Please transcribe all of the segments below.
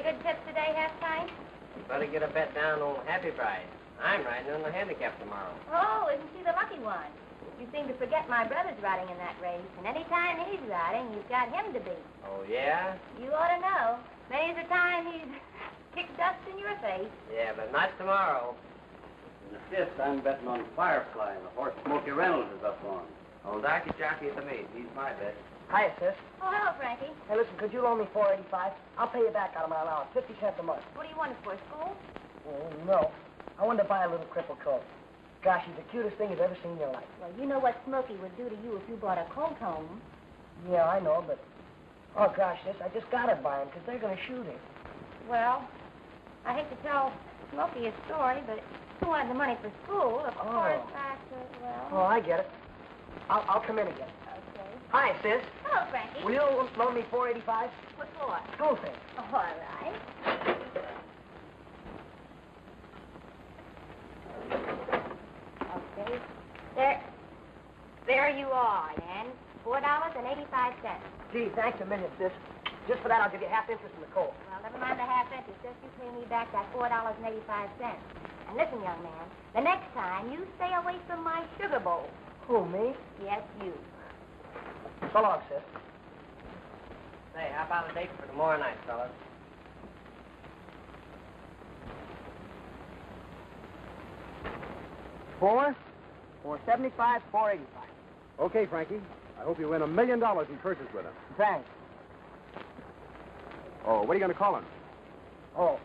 Any good tips today, Half-Pint? Better get a bet down on Happy Price. I'm riding on the handicap tomorrow. Oh, isn't she the lucky one? You seem to forget my brother's riding in that race, and any time he's riding, you've got him to beat. Oh, yeah? You ought to know. Many's the time he's kicked dust in your face. Yeah, but not tomorrow. In the fifth, I'm betting on Firefly, and the horse Smokey Reynolds is up on. Old Darky Jockey at the meet. He's my bet. Hiya, sis. Oh, hello, Frankie. Hey, listen, could you loan me $4.85? I'll pay you back out of my allowance, 50 cents a month. What do you want it for, school? Oh, no. I wanted to buy a little crippled colt. Gosh, he's the cutest thing you've ever seen in your life. Well, you know what Smoky would do to you if you brought a colt home. Yeah, I know, but... Oh, gosh, sis, I just gotta buy him, because they're gonna shoot him. Well, I hate to tell Smoky a story, but if you wanted the money for school, of course I could, well... Oh, I get it. I'll come in again. Okay. Hi, sis. Hello, Frankie. Will you loan me $4.85? What for? School thing. Oh, all right. Okay. There you are, then. $4.85. Gee, thanks a million, sis. Just for that, I'll give you half interest in the colt. Well, never mind the half interest. Just you pay me back that $4.85. And listen, young man, the next time you stay away from my sugar bowl. Who, me? Yes, you. So long, sis. Say, how about a date for tomorrow night, fellas? $4.75, $4.85. Okay, Frankie. I hope you win $1 million in purses with him. Thanks. Oh, what are you going to call him? Oh,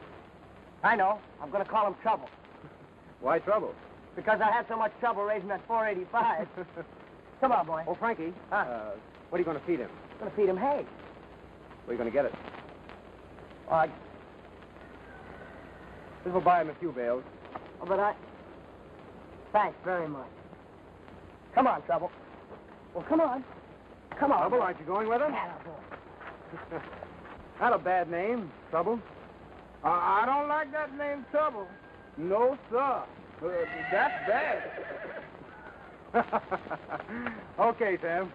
I know. I'm going to call him Trouble. Why trouble? Because I had so much trouble raising that $4.85. Come on, boy. Oh, Frankie. Huh? What are you going to feed him? I'm going to feed him hay. Where are you going to get it? Oh, This will buy him a few bales. but Thanks very much. Come on, Trouble. Well, come on. Come on. Trouble, aren't you going with him? Attaboy. Not a bad name, Trouble. I don't like that name, Trouble. No, sir. That's bad. Okay, Sam.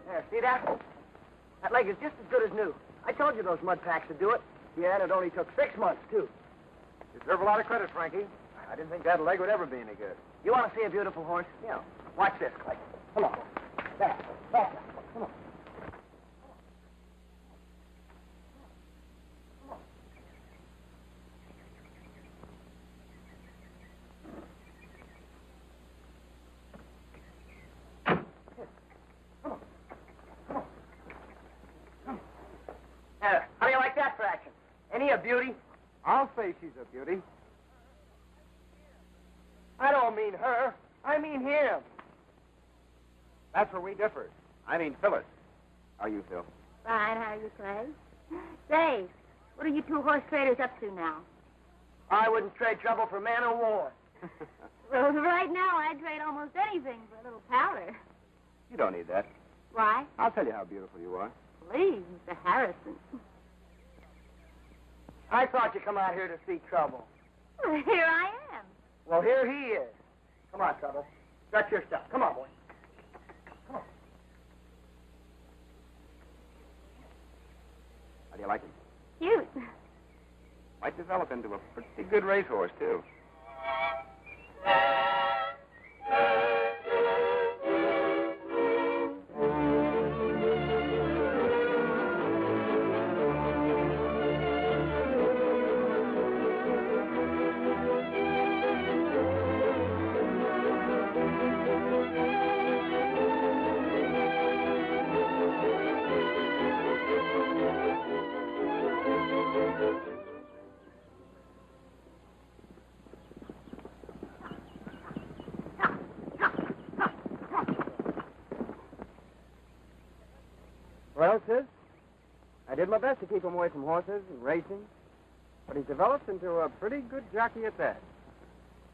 There, see that? That leg is just as good as new. I told you those mud packs would do it. Yeah, and it only took 6 months, too. You deserve a lot of credit, Frankie. I didn't think that leg would ever be any good. You want to see a beautiful horse? Yeah. Watch this, Clay. Come on. Back up. Come on. How do you like that for action? Ain't he a beauty? I'll say she's a beauty. I don't mean her. I mean him. That's where we differ. I mean Phyllis. How are you, Phil? Fine, how are you, Clay? Say, what are you two horse traders up to now? I wouldn't trade trouble for man or war. Well, right now, I'd trade almost anything for a little powder. You don't need that. Why? I'll tell you how beautiful you are. Please, Mr. Harrison. I thought you come out here to see trouble. Well, here I am. Well, here he is. Come on, Trouble. Got your stuff. Come on, boy. Come on. How do you like him? Cute. Might develop into a pretty good racehorse, too. Well, sis, I did my best to keep him away from horses and racing, but he's developed into a pretty good jockey at that.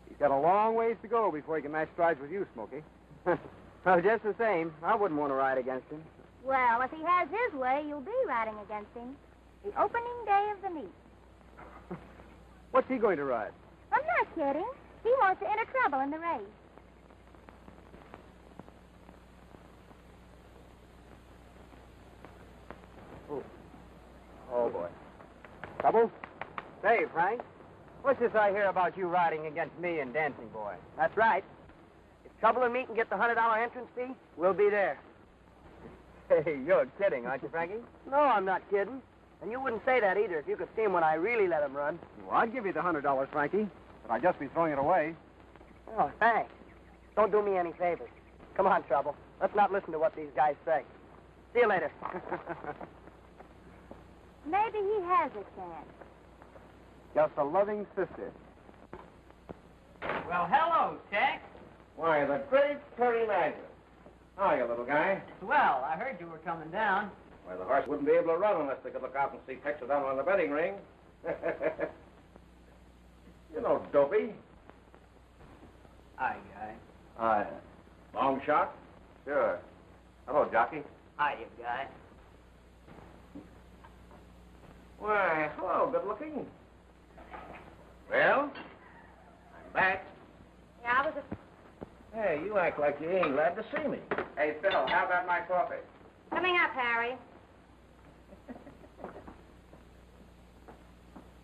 He's got a long ways to go before he can match strides with you, Smoky. Well, just the same, I wouldn't want to ride against him. Well, if he has his way, you'll be riding against him. The opening day of the meet. What's he going to ride? I'm not kidding. He wants to enter trouble in the race. Oh, boy. Trouble? Say, Frank, what's this I hear about you riding against me and Dancing Boy? That's right. If Trouble and me can get the $100 entrance fee, we'll be there. Hey, you're kidding, aren't you, Frankie? No, I'm not kidding. And you wouldn't say that either if you could see him when I really let him run. Well, I'd give you the $100, Frankie, but I'd just be throwing it away. Oh, thanks. Don't do me any favors. Come on, Trouble. Let's not listen to what these guys say. See you later. Maybe he has a chance. Just a loving sister. Well, hello, Tex. Why, the great Terry Magnet. How are you, little guy? Swell. I heard you were coming down. Why, the horse wouldn't be able to run unless they could look out and see Tex O'Donnell on the betting ring. You know Dopey. Hi, guy. Hi. Long shot? Sure. Hello, jockey. Hi, you guy. Why, hello, good looking. Well, I'm back. Yeah, I was Hey, you act like you ain't glad to see me. Hey, Phil, how about my coffee? coming up, Harry.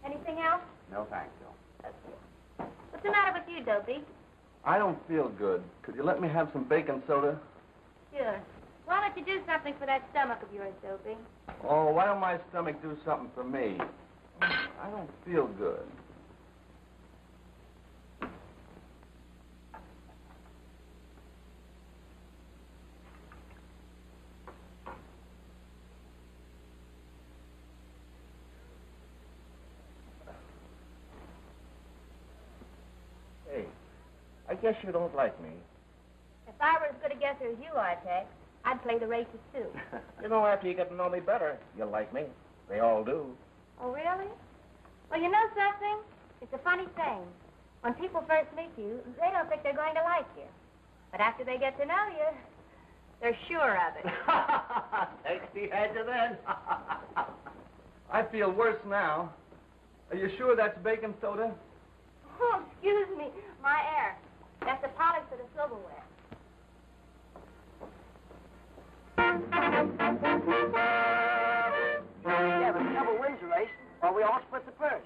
Anything else? No, thanks, Phil. What's the matter with you, Dopey? I don't feel good. Could you let me have some bacon soda? Sure. Why don't you do something for that stomach of yours, Dopey? Oh, why don't my stomach do something for me? I don't feel good. Hey, I guess you don't like me. If I were as good a guesser as you are, Tex, I'd play the races, too. You know, after you get to know me better, you'll like me. They all do. Oh, really? Well, you know something? It's a funny thing. When people first meet you, they don't think they're going to like you. But after they get to know you, they're sure of it. Texty had you then. I feel worse now. Are you sure that's bacon soda? Oh, excuse me. My air. That's the polish for the silverware. Yeah, but Trouble wins the race, or we all split the purse.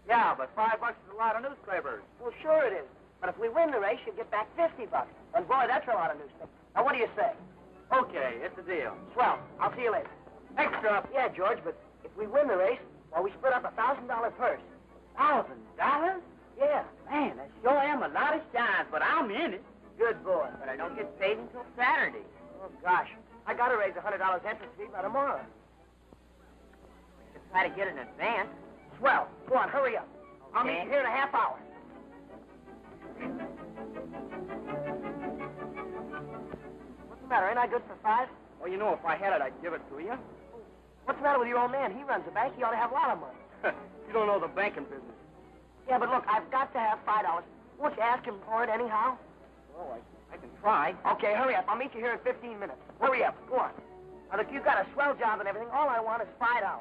Yeah, but $5 is a lot of newspapers. Well, sure it is. But if we win the race, you get back $50. And boy, that's a lot of newspapers. Now, what do you say? Okay, it's a deal. Swell. I'll see you later. Extra. Yeah, George, but if we win the race, well, we split up a $1,000 purse. $1,000? Yeah. Man, that sure am a lot of shines, but I'm in it. Good boy. But I don't get paid until Saturday. Oh, gosh. I got to raise $100 entrance fee by tomorrow. To try to get in advance. Swell. Go on, hurry up. I'll meet you here in a half hour. What's the matter? Ain't I good for 5? Well, you know, if I had it, I'd give it to you. What's the matter with your old man? He runs a bank. He ought to have a lot of money. You don't know the banking business. Yeah, but look, I've got to have $5. Won't you ask him for it anyhow? Well, I can try. Okay, hurry up. I'll meet you here in 15 minutes. Hurry up. Go on. Now, look, you've got a swell job and everything. All I want is $5.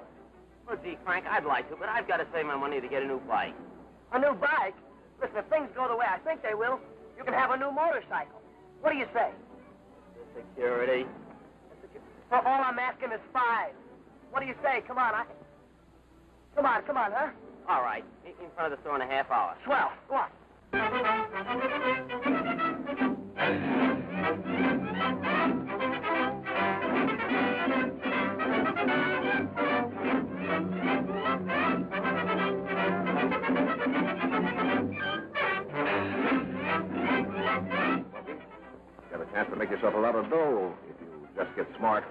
Well, gee, Frank, I'd like to, but I've got to save my money to get a new bike. A new bike? Listen, if things go the way I think they will, you can have a new motorcycle. What do you say? The security. Well, all I'm asking is 5. What do you say? Come on, Come on, huh? All right. Meet me in front of the store in a half hour. Swell. Go on. Got a chance to make yourself a lot of dough if you just get smart.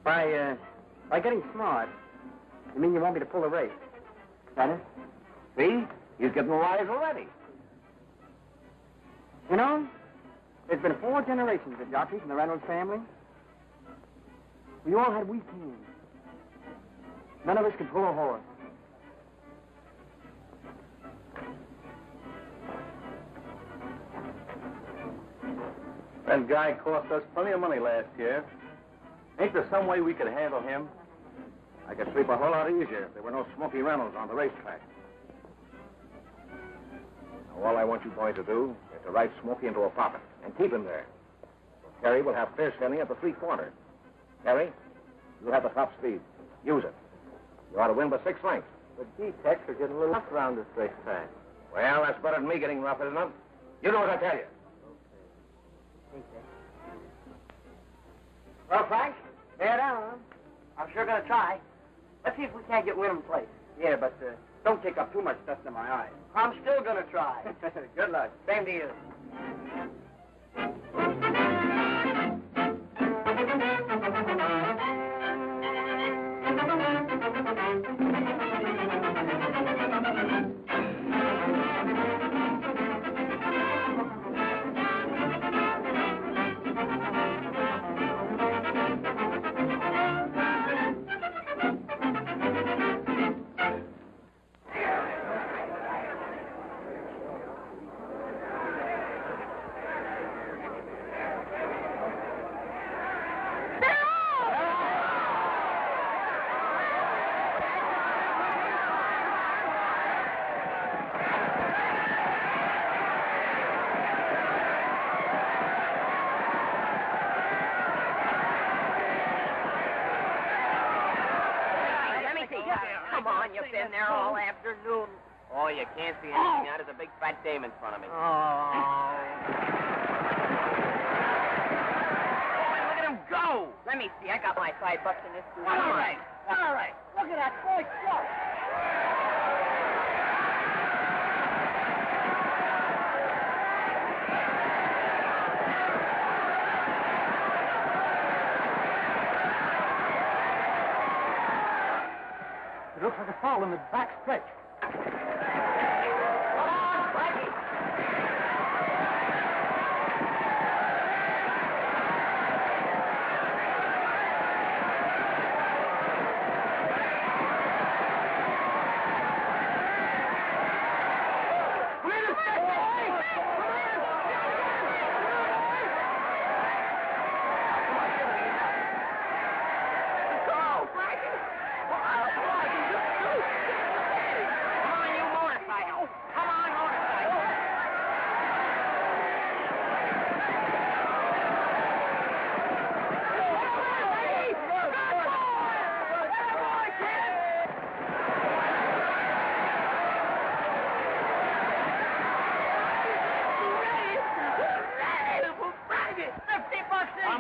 By getting smart, you mean you want me to pull a race? Is that it? See? He's getting wise already. You know, there's been 4 generations of jockeys in the Reynolds family. We all had weak hands. None of us could pull a horse. That guy cost us plenty of money last year. Ain't there some way we could handle him? I could sleep a whole lot easier if there were no Smoky Reynolds on the racetrack. All I want you boys to do is to ride Smoky into a pocket and keep him there. Terry will have fierce heading at the 3/4. Terry, you have the top speed. Use it. You ought to win by 6 lengths. But gee, Tex, we're getting a little rough around this racetrack. Well, that's better than me getting rough, isn't it? You know what I tell you. Well, Frank, bear down. I'm sure going to try. Let's see if we can't get Wyndham place. Yeah, but don't take up too much dust in my eyes. I'm still going to try. Good luck. Same to you. Come on, you've been there all afternoon. Oh, you can't see anything. Now there's a big fat dame in front of me. Oh, Look at him go! Let me see. I got my $5 in this too. all right. All right. Look at that boy go. It looks like a foul in the back stretch. Come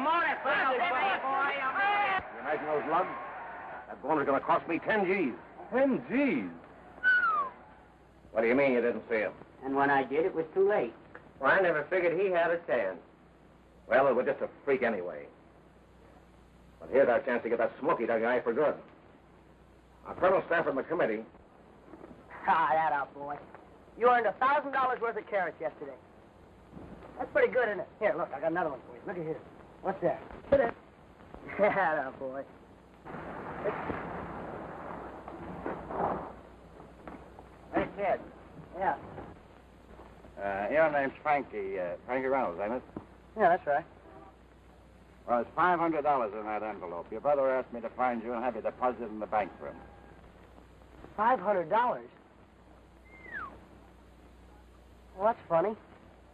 on, Frankie! Imagine those lugs? That boner's going to cost me 10 G's. 10 G's. What do you mean you didn't see him? And when I did, it was too late. Well, I never figured he had a chance. Well, it was just a freak anyway. But here's our chance to get that Smoky guy for good. Now, Colonel Stafford and the committee. Ah, that out, boy. You earned $1,000 worth of carrots yesterday. That's pretty good, isn't it? Here, look, I got another one for you. Look at here. What's that? Sit it. That out, boy. Hey, kid. Yeah. Your name's Frankie Reynolds, ain't it? Yeah, that's right. Well, there's $500 in that envelope. Your brother asked me to find you and have you deposited in the bank for him. $500? Well, that's funny.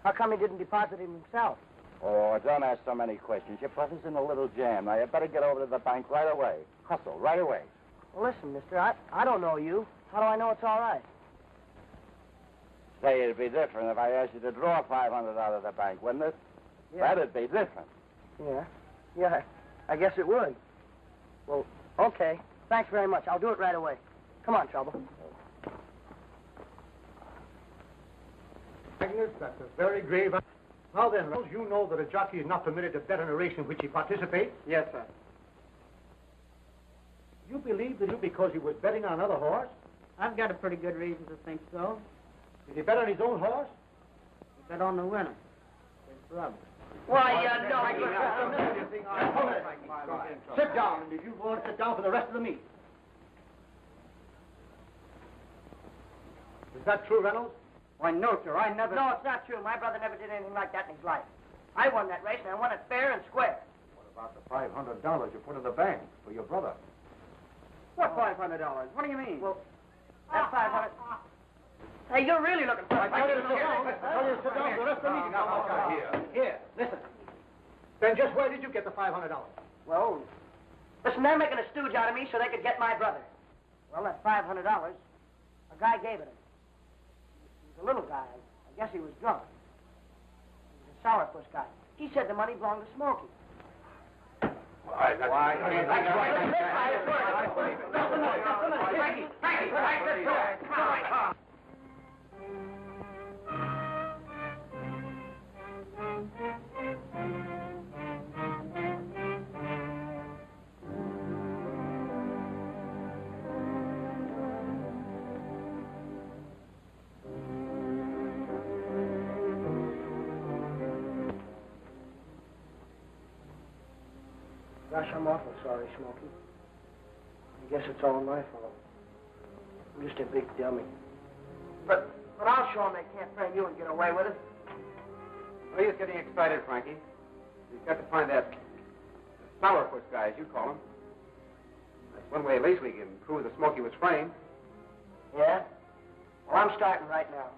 How come he didn't deposit him himself? Oh, don't ask so many questions. Your brother's in a little jam. Now, you better get over to the bank right away. Hustle, right away. Well, listen, mister, I don't know you. How do I know it's all right? Say, it'd be different if I asked you to draw $500 out of the bank, wouldn't it? Yeah. That'd be different. Yeah, I guess it would. Well, okay. Thanks very much. I'll do it right away. Come on, Trouble. Agnes, that's a very grave... Now then, Reynolds, you know that a jockey is not permitted to bet on a race in which he participates. Yes, sir. You believe that because he was betting on another horse? I've got a pretty good reason to think so. Did he bet on his own horse? He bet on the winner. His brother. Why, sit down, and if you won't sit down for the rest of the meet. Is that true, Reynolds? Why, no, sir. I never... No, it's not true. My brother never did anything like that in his life. I won that race, and I won it fair and square. What about the $500 you put in the bank for your brother? What $500? What do you mean? Well, that 500... Hey, you're really looking for it. I tell you to sit down. I tell you to sit down for the rest of the meeting. Here, listen. Then just where did you get the $500? Well, listen, they're making a stooge out of me so they could get my brother. Well, that $500, a guy gave it him. He was a little guy. I guess he was drunk. He was a sourpuss guy. He said the money belonged to Smoky. Why, that's right. Gosh, I'm awful sorry, Smoky. I guess it's all my fault. I'm just a big dummy. But I'll show them they can't frame you and get away with it. Well, he's getting excited, Frankie. He's got to find that sourpuss guy, as you call him. That's one way at least we can prove that Smokey was framed. Yeah? Well, I'm starting right now.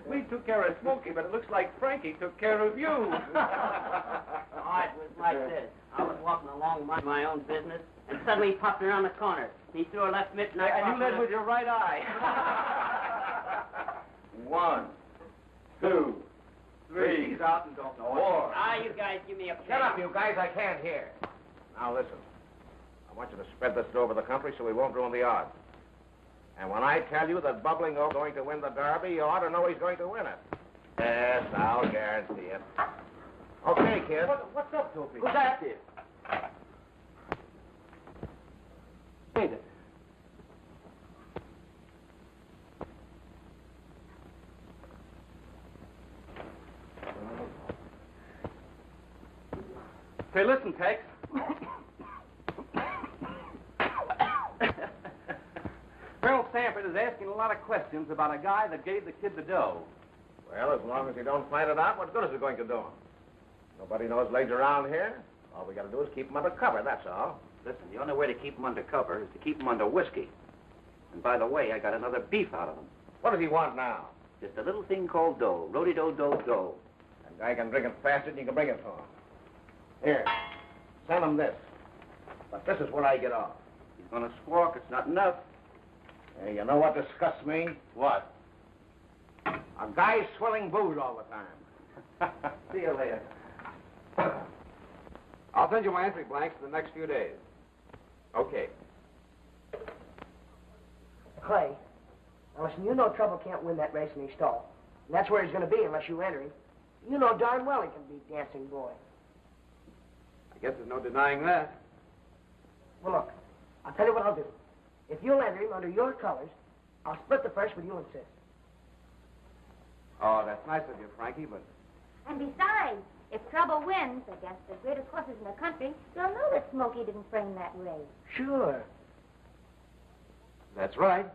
We took care of Smokey, but it looks like Frankie took care of you. Oh, it was like this. I was walking along my own business, and suddenly he popped around the corner. He threw a left mitt, and And you led with your right eye. 1, 2, 3. He's out and don't know. 4. Ah, you guys give me a Shut up, you guys. I can't hear. Now, listen. I want you to spread this over the country so we won't ruin the odds. And when I tell you that Bubbling Oak's going to win the Derby, you ought to know he's going to win it. Yes, I'll guarantee it. Okay, kid. What's up, Dopey? Who's that? Ain't it? Say, listen, Tex. Colonel Sanford is asking a lot of questions about a guy that gave the kid the dough. Well, as long as you don't find it out, what good is it going to do him? Nobody knows legs around here. All we got to do is keep him under cover, that's all. Listen, the only way to keep him under cover is to keep him under whiskey. And by the way, I got another beef out of him. What does he want now? Just a little thing called dough. Rody-do-do-do. That guy can drink it faster than you can bring it to him. Here, send him this. But this is where I get off. He's gonna squawk. It's not enough. Hey, you know what disgusts me? What? A guy swilling booze all the time. See you later. I'll send you my entry blanks in the next few days. Okay. Clay, now listen, you know Trouble can't win that race in his stall. And that's where he's going to be unless you enter him. You know darn well he can beat Dancing Boy. I guess there's no denying that. Well, look, I'll tell you what I'll do. If you'll enter him under your colors, I'll split the first, but you'll insist. Oh, that's nice of you, Frankie, but... And besides, if Trouble wins against the greatest horses in the country, you'll know that Smoky didn't frame that race. Sure. That's right.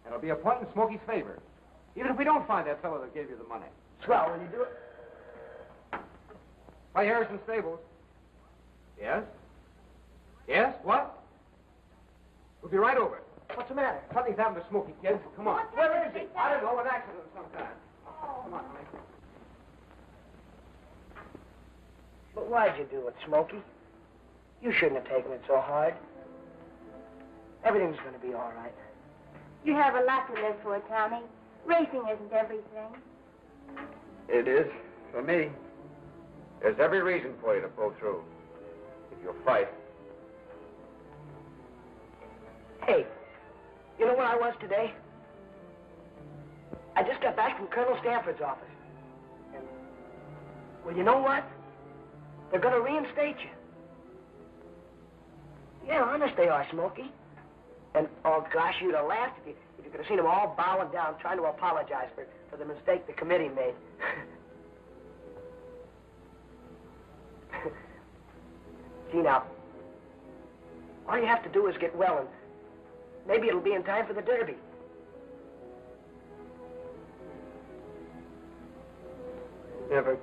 And it'll be a point in Smokey's favor. Even if we don't find that fellow that gave you the money. Swell, will you do it? By Harrison Stables. Yes? Yes? What? We'll be right over. What's the matter? Something's happened to Smokey, kid. Come on. Where is he? I don't know. An accident of some kind. Come on, honey. But why'd you do it, Smoky? You shouldn't have taken it so hard. Everything's going to be all right. You have a lot to live for, Tommy. Racing isn't everything. It is, for me. There's every reason for you to pull through. If you'll fight. Hey, you know where I was today? I just got back from Colonel Stanford's office. And, well, you know what? They're going to reinstate you. Yeah, honest they are, Smoky. And, oh, gosh, you'd have laughed if you could have seen them all bowing down, trying to apologize for the mistake the committee made. See, now, all you have to do is get well, and maybe it'll be in time for the Derby. Never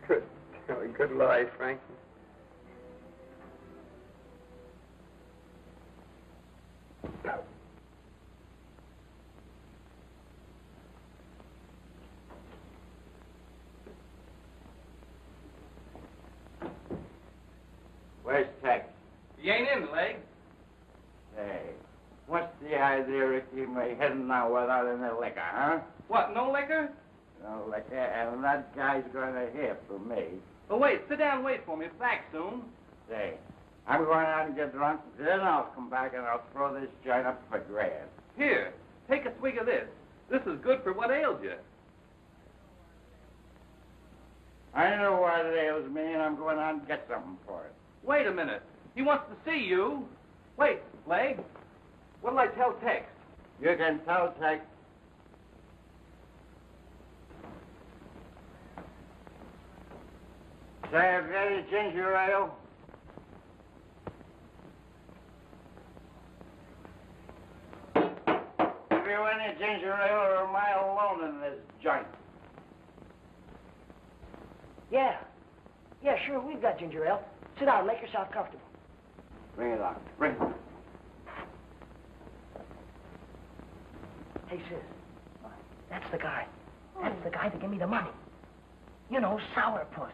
could tell a good lie, Frankie. He ain't in, Legs. Say, what's the idea of keeping me heading now without any liquor, huh? What, no liquor? No liquor, and that guy's going to hear from me. Oh, wait, sit down and wait for me. Back soon. Say, I'm going out and get drunk, then I'll come back and I'll throw this joint up for grabs. Here, take a swig of this. This is good for what ails you. I know what it ails me, and I'm going out and get something for it. Wait a minute. He wants to see you. Wait, Legs. What'll I tell Tex? You can tell Tex. Say, have you any ginger ale? Have you any ginger ale, or am I alone in this joint? Yeah. Yeah, sure, we've got ginger ale. Sit down, make yourself comfortable. Bring it on. Bring it on. Hey, sis. That's the guy. That's the guy that gave me the money. You know, sourpuss.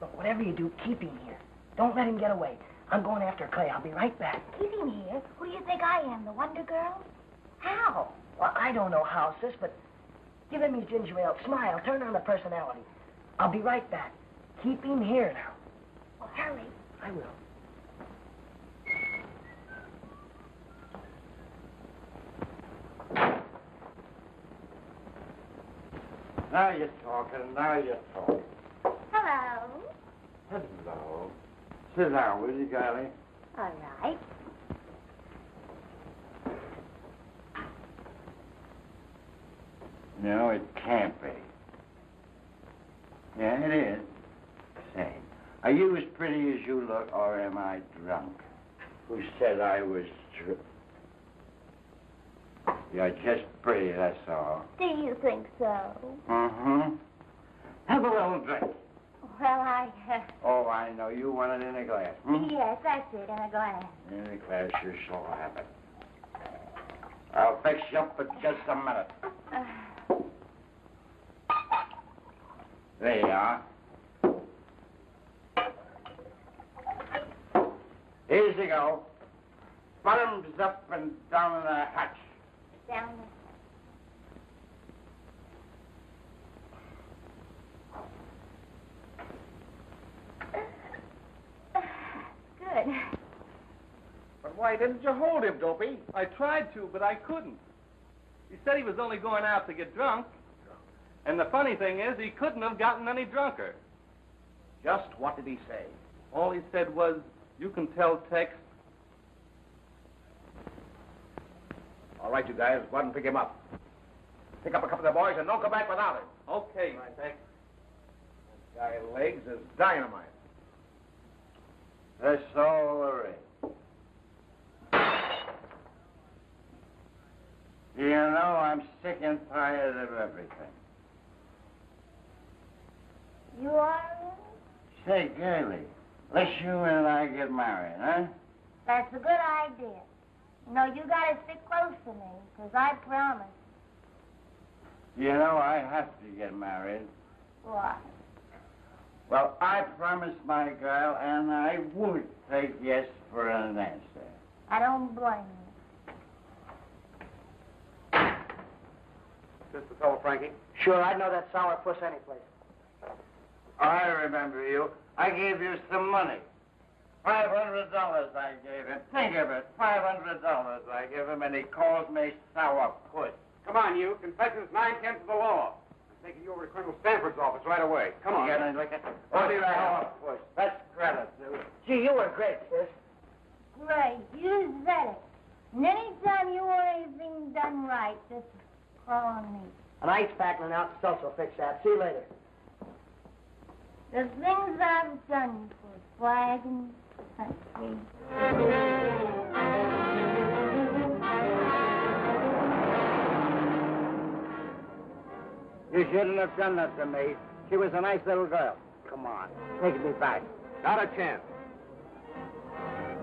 Look, whatever you do, keep him here. Don't let him get away. I'm going after Clay. I'll be right back. Keep him here. Who do you think I am, the Wonder Girl? How? Well, I don't know how, sis, but give him his ginger ale. Smile. Turn on the personality. I'll be right back. Keep him here now. Well, hurry. I will. Now you're talking. Now you're talking. Hello. Hello. Sit down, will you, Golly? All right. No, it can't be. Yeah, it is. Say, are you as pretty as you look, or am I drunk? Who said I was drunk? You're just pretty, that's all. Do you think so? Mm-hmm. Have a little drink. Well, I... Oh, I know. You want it in a glass. Hmm? Yes, that's it, in a glass. In a glass, you shall have it. I'll fix you up in just a minute. There you are. Easy go. Bottoms up and down the hatch. Down Good. But why didn't you hold him, Dopey? I tried to, but I couldn't. He said he was only going out to get drunk. And the funny thing is, he couldn't have gotten any drunker. Just what did he say? All he said was, you can tell Tex. All right, you guys, go out and pick him up. Pick up a couple of the boys and don't come back without him. Okay, Tex. Guy Legs is dynamite. That's all there is. You know, I'm sick and tired of everything. You are? Say, Girlie, let's you and I get married, huh? That's a good idea. You know, you gotta stick close to me, because I promised. You know, I have to get married. Why? Well, I promised my girl, and I would take yes for an answer. I don't blame you. This the fellow, Frankie? Sure, I'd know that sourpuss anyplace. I remember you. I gave you some money. $500 I gave him. Think of it, $500 I gave him, and he calls me sourpuss. Come on, you. Confession's 9/10 of the law. I'm taking you over to Colonel Stanford's office right away. Come on. You got any liquor? Oh, sourpuss. That's credit, dude. Gee, you were great, sis. Great, you said it. And anytime you want anything done right, just call on me. An ice pack went out, Stokes will fix that. See you later. The things I've done for flag and country. You shouldn't have done that to me. She was a nice little girl. Come on, take me back. Not a chance.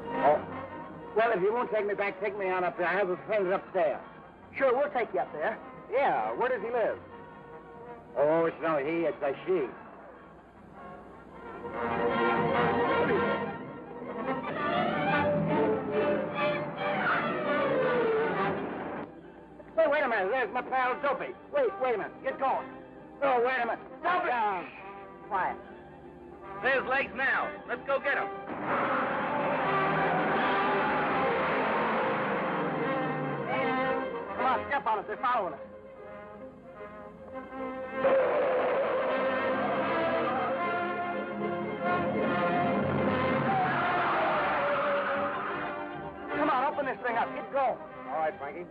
Oh, well, if you won't take me back, take me on up there. I have a friend upstairs. Sure, we'll take you up there. Yeah, where does he live? Oh, it's no he, it's a she. a minute. There's my pal Dopey. Wait a minute. Get going. Oh, wait a minute. Stop it! Quiet. There's legs now. Let's go get him. Come on, step on it. They're following us. Come on, open this thing up. Get going. All right, Frankie.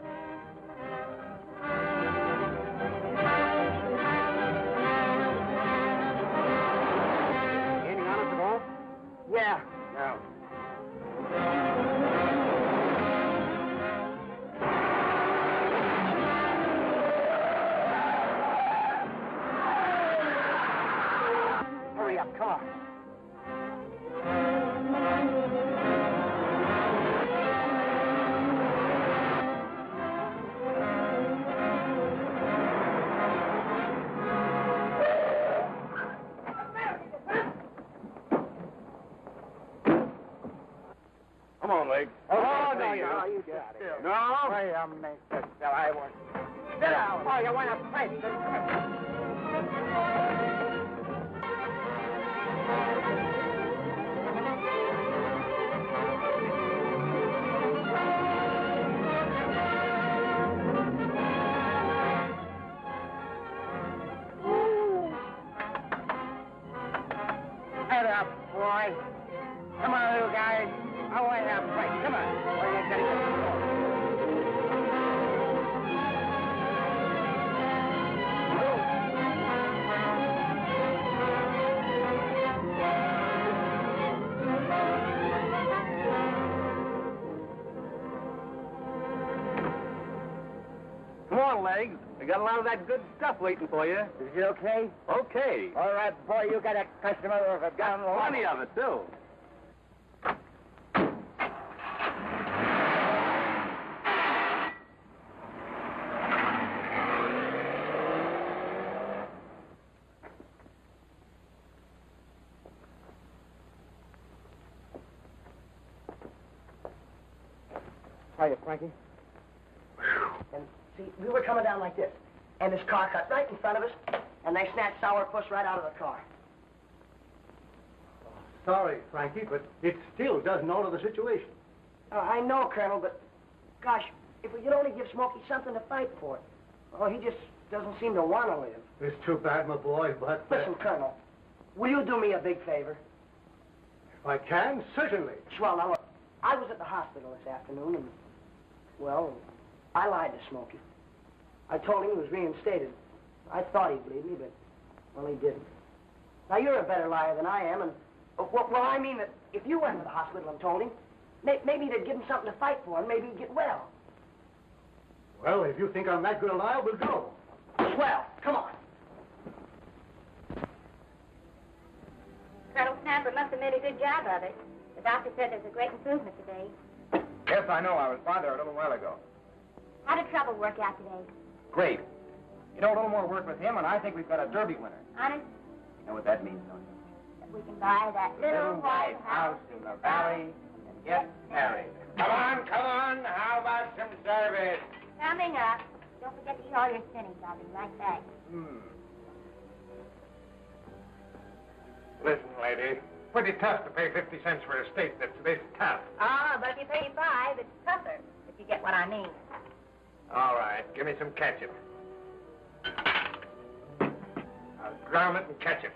Anything on us at all? Yeah. No. Hurry up, come on. Come on, Leg. Oh, no, you get out of here. No? Wait a minute, I want. Sit down. Oh, you want to fight? Head up, boy. Come on, little guys. I want to have a fight. Come on. Where are you getting this? Come on, Legs. We got a lot of that good stuff waiting for you. Is it okay? Okay. All right, boy, you got a customer of a gun. Plenty of it, too. Hiya, Frankie. And see, we were coming down like this, and this car cut right in front of us, and they snatched Sourpuss right out of the car. Sorry, Frankie, but it still doesn't alter the situation. I know, Colonel, but gosh, if we could only give Smoky something to fight for. Oh, he just doesn't seem to want to live. It's too bad, my boy, but... Listen, Colonel, will you do me a big favor? If I can, certainly. Swell, now look, I was at the hospital this afternoon, and, well, I lied to Smoky. I told him he was reinstated. I thought he'd believe me, but, well, he didn't. Now, you're a better liar than I am, and, well, I mean that if you went to the hospital and told him, maybe they'd give him something to fight for, and maybe he'd get well. Well, if you think I'm that good a liar, we'll go. Swell, come on. Colonel Snapper must have made a good job of it. The doctor said there's a great improvement today. Yes, I know. I was by there a little while ago. How did trouble work out today? Great. You know, a little more work with him, and I think we've got a Derby winner. Honest? You know what that means, don't you? That we can buy that little white house in the valley and get married. Come on, come on. How about some service? coming up. Don't forget to eat all your spinach. I'll be right back. Listen, lady, pretty tough to pay 50 cents for a steak that's this tough. Ah, but if you pay 5, it's tougher, if you get what I mean. All right, give me some ketchup. I'll drown it in ketchup.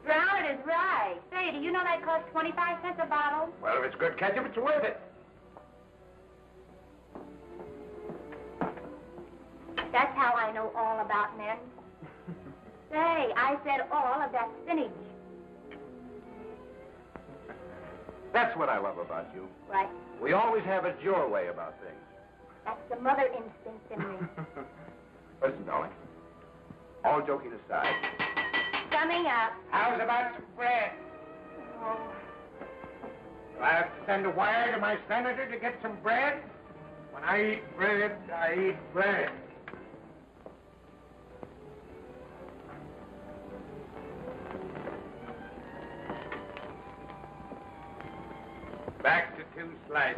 Drown it is right. Say, do you know that costs 25 cents a bottle? Well, if it's good ketchup, it's worth it. That's how I know all about men. Say, I said all of that spinach. That's what I love about you. Right. We always have it your way about things. That's the mother instinct in me. Listen, darling. All joking aside. Coming up. How's about some bread? Oh. Do I have to send a wire to my senator to get some bread? When I eat bread, I eat bread. Back to 2 slices.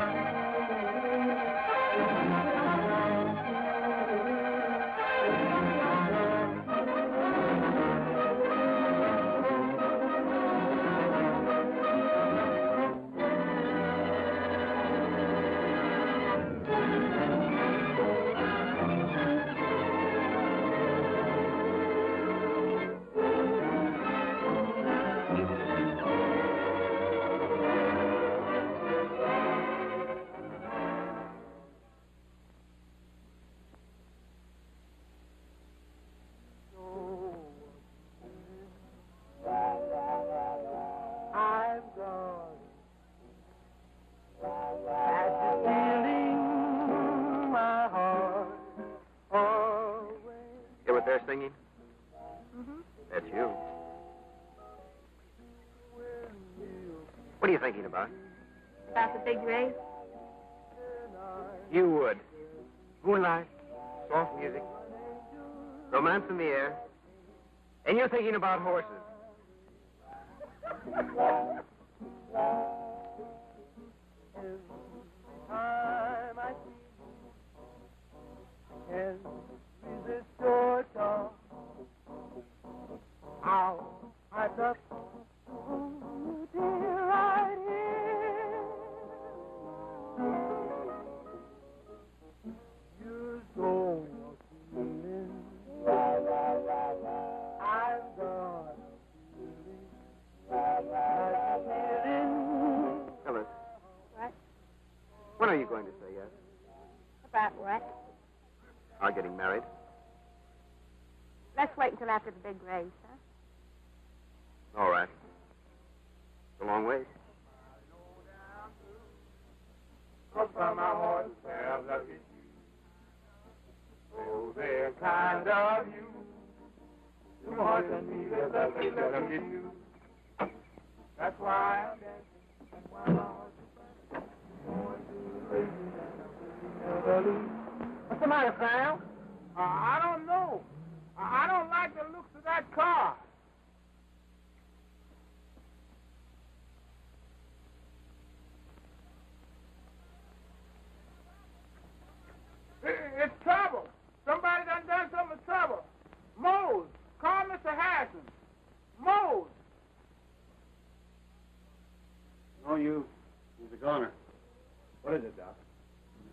singing? Mm-hmm. That's you. What are you thinking about? About the big race? You would. Moonlight, soft music, romance in the air, and you're thinking about horses. Phyllis. What? When are you going to say yes? About what? Our getting married? Let's wait until after the big race, huh? All right. It's a long ways. Oh, they're kind of you. You want to be the lucky, lucky you. That's why I'm dancing. What's the matter, Sam? I don't know. I don't like the looks of that car. It's trouble. Somebody done something with trouble. Mose, call Mr. Harrison. Mose. No use. He's a goner. What is it, Doc?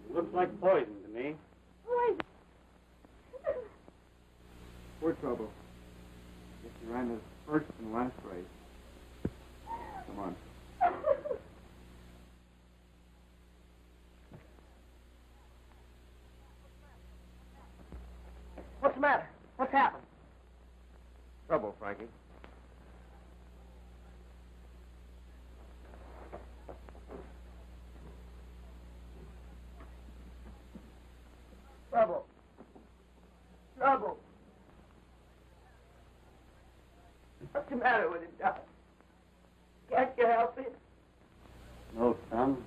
It looks like poison to me. Poison? Poor trouble. Guess he ran his first and last race. Come on. What's the matter? What's happened? Trouble, Frankie. Trouble. Trouble. What's the matter with him, Doc? Can't you help it? No, son.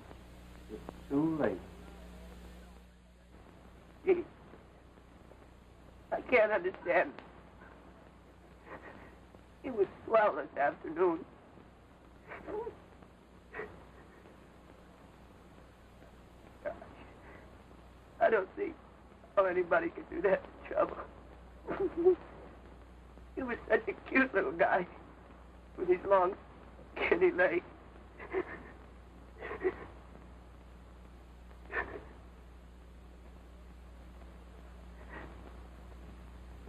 It's too late. Gee, I can't understand. He was swell this afternoon. Gosh, I don't see how anybody could do that to Trouble. He was such a cute little guy with his long, skinny legs.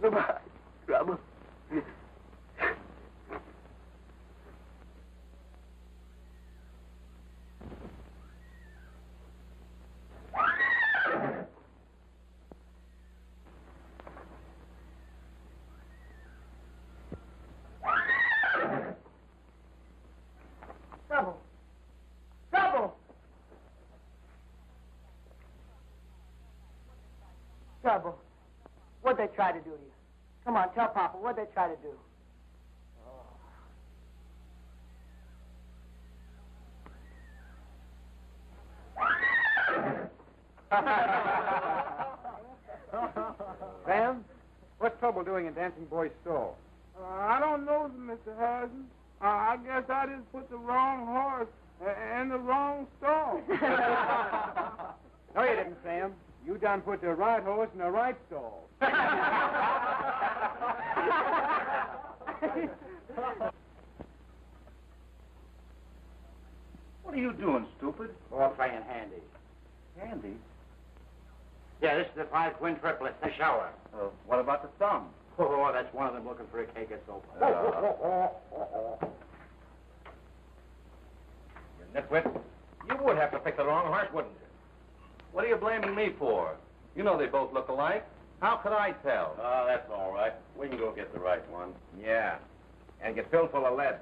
Goodbye, Trouble. Trouble. Trouble. Trouble. What'd they try to do to you? Come on, tell Papa, what'd they try to do? Sam, what's Trouble doing in Dancing Boy's stall? I don't know, Mr. Harrison. I guess I just put the wrong horse in the wrong stall. No, you didn't, Sam. You done put the right horse in the right stall. What are you doing, stupid? We're playing handy. Handy? Yeah, this is the 5-twin triplet, the shower. What about the thumb? Oh, that's one of them looking for a cake of soap. You nitwit. You would have to pick the wrong horse, wouldn't you? What are you blaming me for? You know they both look alike. How could I tell? Oh, that's all right. We can go get the right one. Yeah, and get filled full of lead.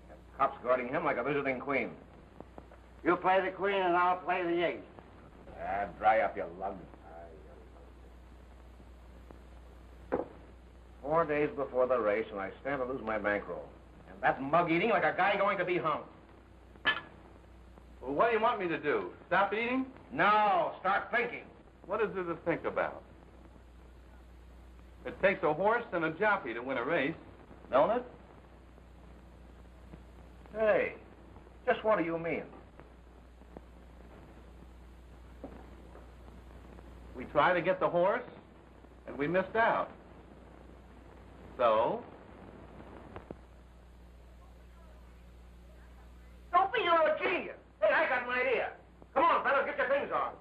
And cops guarding him like a visiting queen. You play the queen and I'll play the ace. Ah, dry up, you lug. 4 days before the race, and I stand to lose my bankroll. And that's mug-eating like a guy going to be hung. Well, what do you want me to do? Stop eating? No, start thinking. What is there to think about? It takes a horse and a jockey to win a race, don't it? Hey, just what do you mean? We tried to get the horse, and we missed out. So? Don't be you're a genius. Hey, I got an idea. Come on, fellas, get your things on.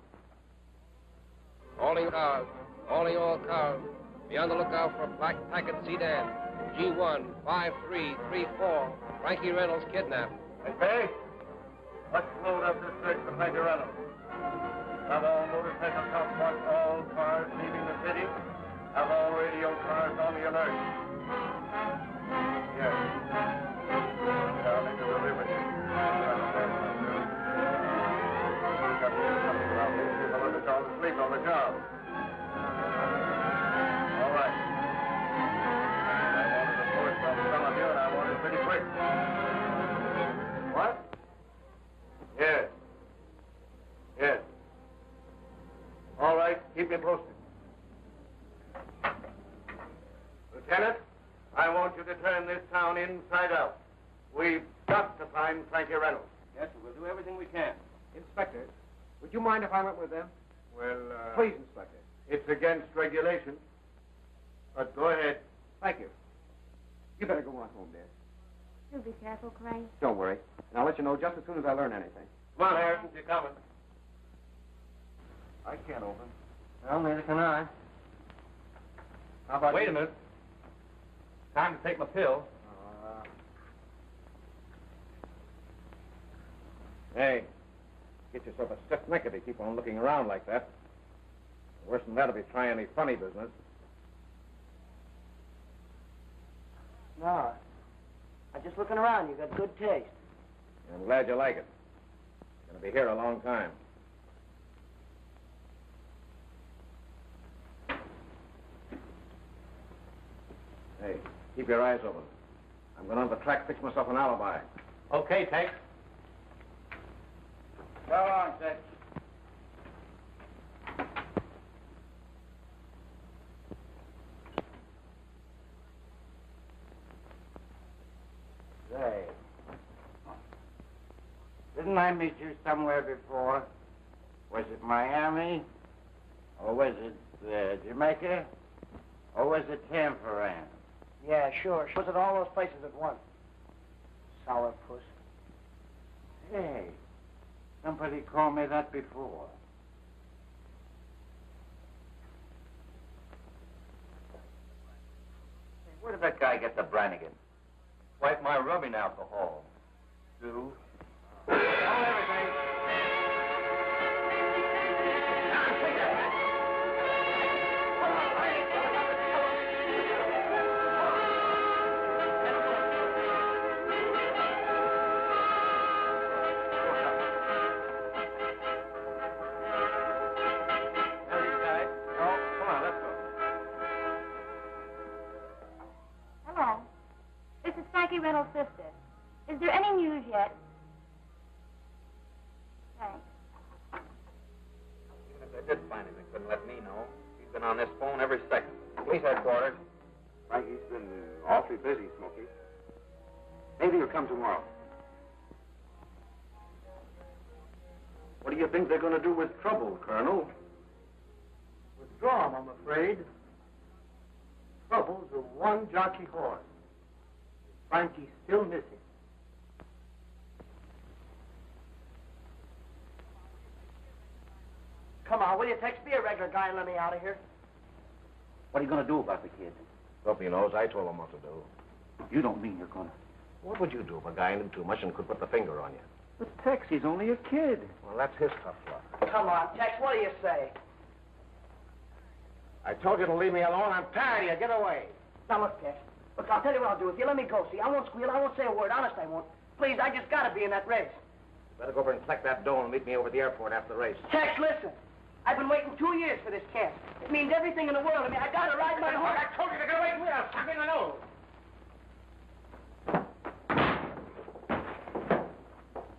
Calling cars, calling all cars. Be on the lookout for black packet sedan. G1 5334. Frankie Reynolds kidnapped. Hey, Pay, let's load up this search for Frankie Reynolds. Have all motorcycle cops watch all cars leaving the city. Have all radio cars on the alert. Yes. I'll make a delivery. Got something around here. See if I let the child sleep on the job. All right. I wanted a force from some of you, and I want it pretty quick. What? Yes. Yes. All right, keep me posted. Lieutenant, I want you to turn this town inside out. We've got to find Frankie Reynolds. Yes, we'll do everything we can. Inspector, would you mind if I went with them? Well, Please, Inspector. it's against regulation. But go ahead. Thank you. You better go on home, dear. Do be careful, Clay. Don't worry. And I'll let you know just as soon as I learn anything. Come on, Harrison, you're coming. I can't open. Well, neither can I. How about Wait you? a minute. Time to take my pill. Hey, get yourself a stiff neck if you keep on looking around like that. Worse than that if you try any funny business. No. I'm just looking around. You got good taste. I'm glad you like it. Gonna be here a long time. Hey, keep your eyes open. I'm going on the track, fix myself an alibi. Okay, Tex. Go on, Tex. Say, didn't I meet you somewhere before? Was it Miami? Or was it Jamaica? Or was it Halperin? Yeah, sure. Was it all those places at once? Sourpuss. Hey, somebody called me that before. Where did that guy get the Brannigan? Wipe my rubbing alcohol. Do. Hello. This is Frankie Reynolds' sister. Is there any news yet? Thanks. Even if they did find him, they couldn't let me know. He's been on this phone every second. Police headquarters. Frankie's been awfully busy, Smoky. Maybe he'll come tomorrow. What do you think they're going to do with trouble, Colonel? Withdraw him, I'm afraid. Trouble's a one jockey horse. Frankie's still missing. Come on, will you, Tex? Be a regular guy and let me out of here. What are you going to do about the kid? Dopey knows. I told him what to do. You don't mean you're going to... What would you do if a guy knew too much and could put the finger on you? But Tex, he's only a kid. Well, that's his tough luck. Come on, Tex, what do you say? I told you to leave me alone. I'm tired of you. Get away. Now, look, Tex. Look, I'll tell you what I'll do. If you let me go, see, I won't squeal. I won't say a word. Honest, I won't. Please, I just gotta be in that race. Better go over and collect that dough and meet me over at the airport after the race. Tex, listen. I've been waiting 2 years for this chance. It means everything in the world to me. I gotta ride my horse. I told you to get away from me. I'll suck in the nose.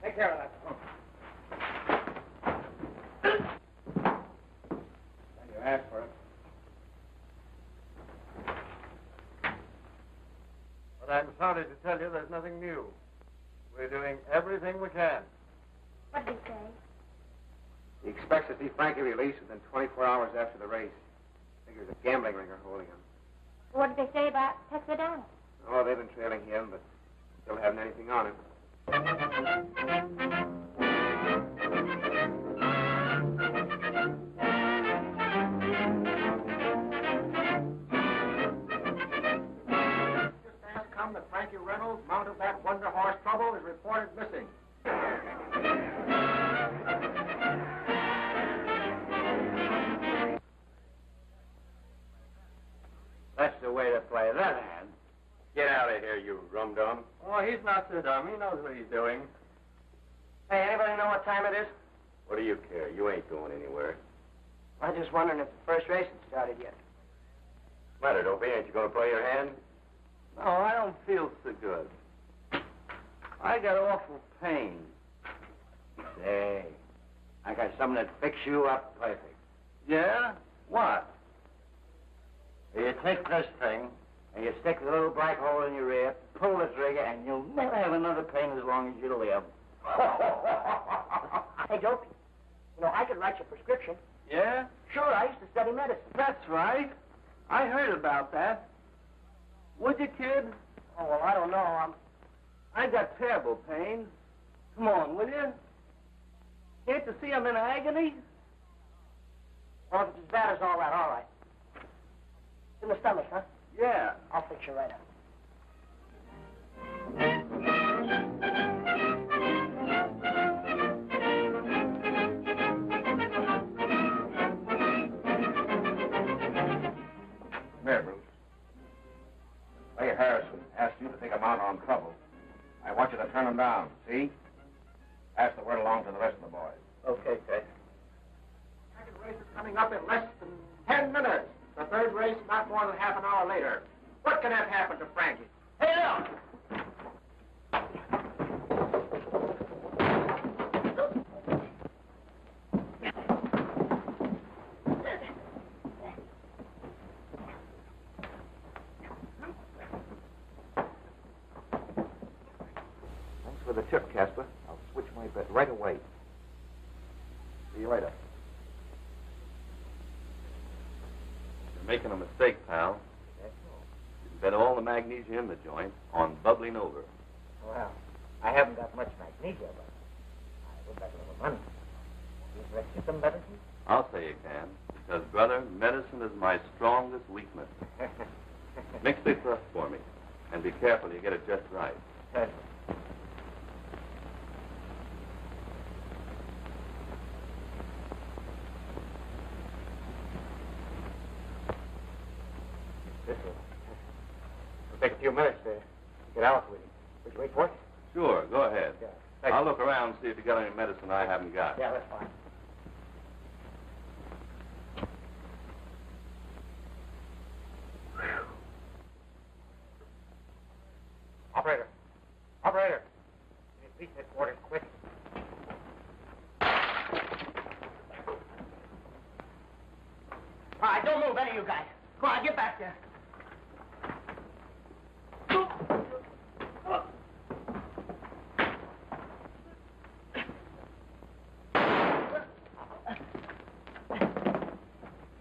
Take care of that. You asked for it. But I'm sorry to tell you there's nothing new. We're doing everything we can. What did he say? He expects to see Frankie released within 24 hours after the race. Figures a gambling ringer holding him. What did they say about Tex O'Donnell? Oh, they've been trailing him, but still haven't anything on him. Just has come that Frankie Reynolds, mounted that Wonder Horse Trouble, is reported missing. That's the way to play that hand. Get out of here, you rum-dum. Oh, he's not so dumb. He knows what he's doing. Hey, anybody know what time it is? What do you care? You ain't going anywhere. I'm just wondering if the first race had started yet. Matter, Dopey, ain't you going to play your hand? No, I don't feel so good. I got awful pain. Say, I got something that fix you up perfect. Yeah? What? You take this thing, and you stick the little black hole in your rear, pull the trigger, and you'll never have another pain as long as you live. Hey, Dopey, you know, I could write you a prescription. Yeah? Sure, I used to study medicine. That's right. I heard about that. Would you, kid? Oh, well, I don't know. I got terrible pain. Come on, will you? Can't you see I'm in agony? Well, if it's as bad as all that, all right. In the stomach, huh? Yeah. I'll fix you right up. Come here, Bruce. Clay Harrison asked you to take him out on trouble. I want you to turn him down, see? Pass the word along to the rest of the boys. Okay, Clay. Second race is coming up in less than 10 minutes. The third race not more than half an hour later. What can have happened to Frankie? Hey, look! Thanks for the tip, Casper. I'll switch my bet right away. See you later. You're making a mistake, pal. You bet all the magnesia in the joint on bubbling over. Well, I haven't got much magnesia, but I would bet a little money. You risk you some medicine? I'll say you can, because, brother, medicine is my strongest weakness. Mix the thrust for me, and be careful you get it just right. It'll take a few minutes to get out with him. Would you wait for it? Sure, go ahead. Yeah. Thank I'll you. look around and see if you got any medicine I haven't got. Yeah, that's fine. Operator. Operator. Can you please headquarters quick? All right, don't move, any of you guys. Come on, get back there.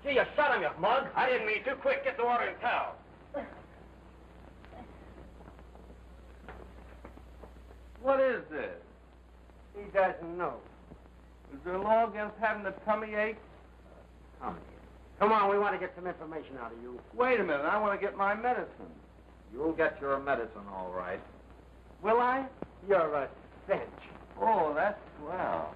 Gee, you shot him, you mug. I didn't mean to. Quick, get the water and towel. What is this? He doesn't know. Is there a law against having a tummy ache? Come on, we want to get some information out of you. Wait a minute, I want to get my medicine. You'll get your medicine, all right. Will I? You're a cinch. Oh, that's swell.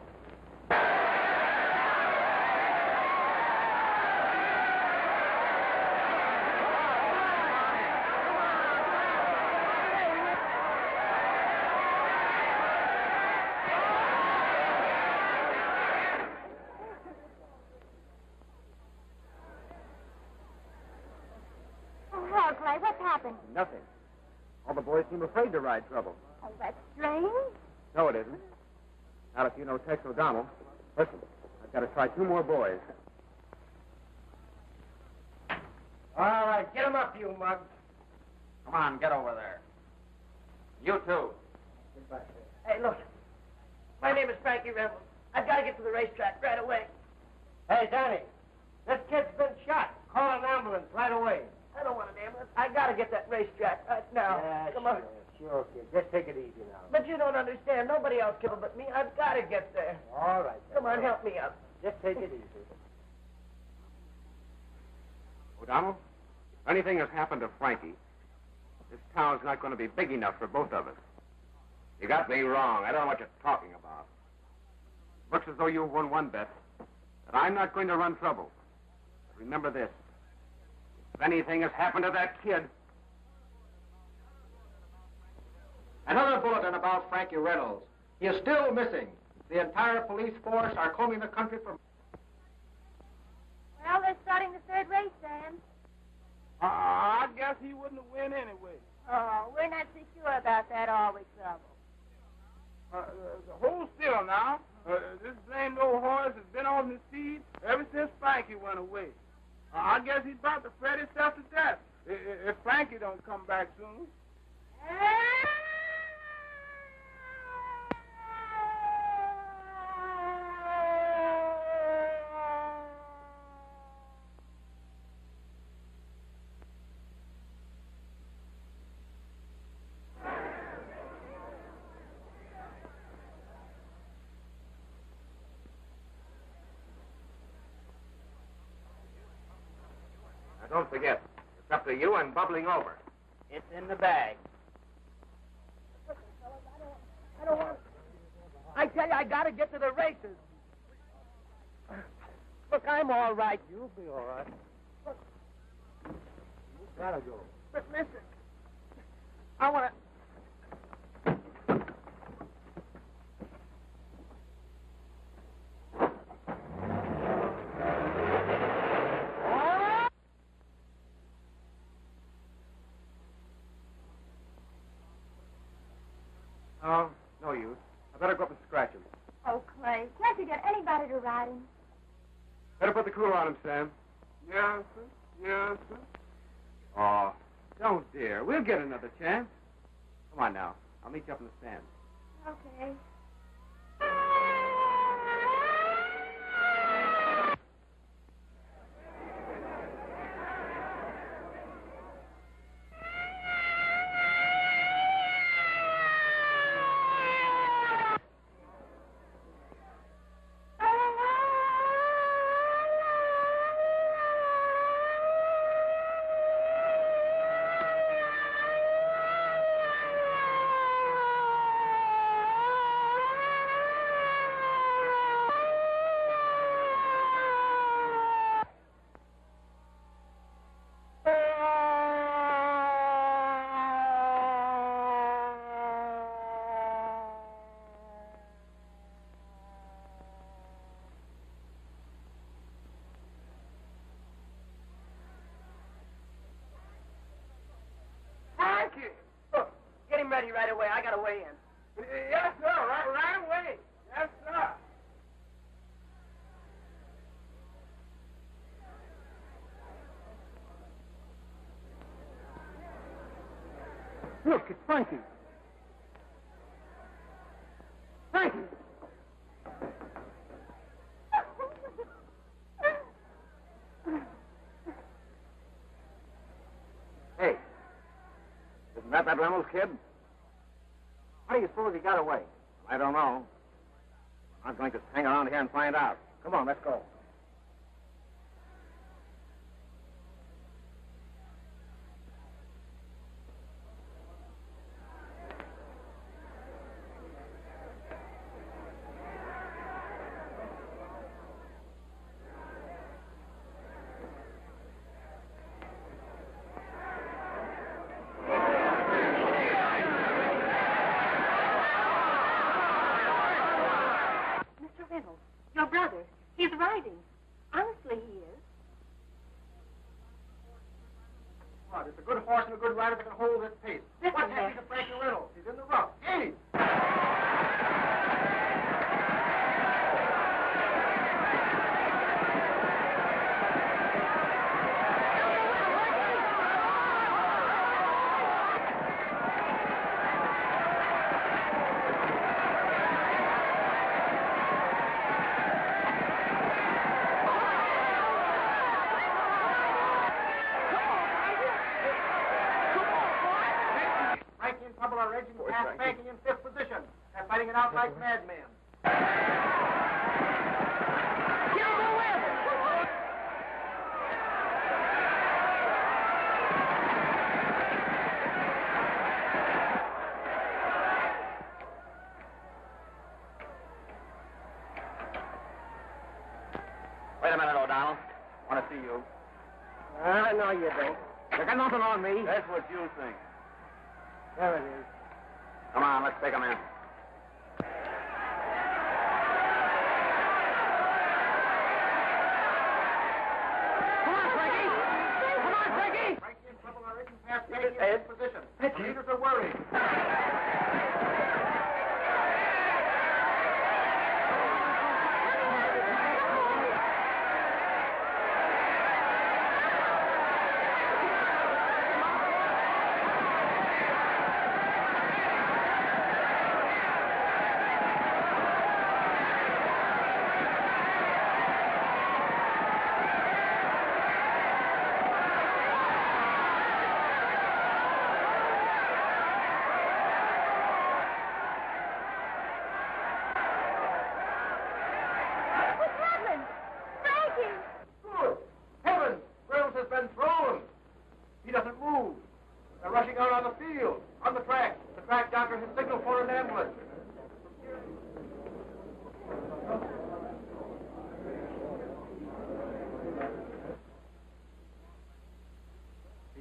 happened? Nothing. All the boys seem afraid to ride trouble. Oh, that's strange. No, it isn't. Not if you know Tex O'Donnell. Listen, I've got to try 2 more boys. All right, get him up, you mugs. Come on, get over there. You too. Hey, look. My name is Frankie Reynolds. I've got to get to the racetrack right away. Hey, Danny, this kid's been shot. Call an ambulance right away. I don't want an ambulance. I got to get that racetrack right now. Come on. Sure, kid. Just take it easy now. But you don't understand. Nobody else can but me. I've got to get there. All right. Come on, help me up. Just take it easy. O'Donnell, if anything has happened to Frankie, this town's not going to be big enough for both of us. You got me wrong. I don't know what you're talking about. Looks as though you won one bet, but I'm not going to run trouble. But remember this. If anything has happened to that kid... Another bulletin about Frankie Reynolds. He is still missing. The entire police force are combing the country for... Well, they're starting the 3rd race, Sam. I guess he wouldn't have win anyway. Oh, we're not so sure about that, are we, Trouble? Hold still now. This blamed old horse has been on his feet ever since Frankie went away. I guess he's about to fret himself to death if Frankie don't come back soon. Don't forget, it's up to you and bubbling over. It's in the bag. I don't want... I tell you, I got to get to the races. Look, I'm all right. You'll be all right. Look. You gotta go. But listen, I want to... Oh, no use. I better go up and scratch him. Oh, Clay, can't you get anybody to ride him? Better put the cooler on him, Sam. Yes, sir. Yes, sir. Oh, don't dare. We'll get another chance. Come on now. I'll meet you up in the stand. Okay. Look, get him ready right away. I got to weigh in. Yes, sir. Right away. Yes, sir. Look, it's Frankie. Frankie! Hey, isn't that Reynolds kid? How do you suppose he got away? I don't know. I'm not going to hang around here and find out. Come on, let's go. Your brother. He's riding. Honestly, he is. putt. It's a good horse and a good rider that can hold this pace. What's happening to Frankie Reynolds? He's in the rough. Hey! Frankie in fifth position. They're fighting it out like madmen. Wait a minute, O'Donnell. Want to see you. No, you don't. You got nothing on me. That's what you think. There it is. Come on, let's take him in. Come on, Frankie! Come on, Frankie! Frankie in trouble already. Past Frankie in fifth position. The leaders are worried.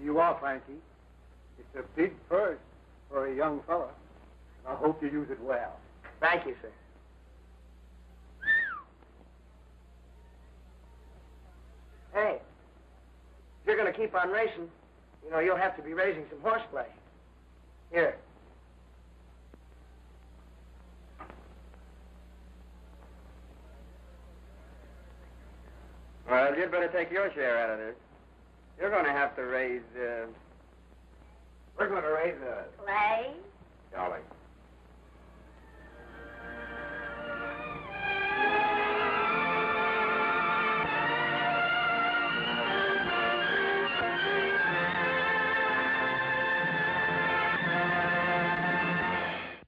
You are, Frankie. It's a big purse for a young fella. I hope you use it well. Thank you, sir. Hey, if you're going to keep on racing, you know, you'll have to be raising some horseplay. Here. Well, you'd better take your share out of this. You're going to have to raise, We're going to raise Clay? Jolly.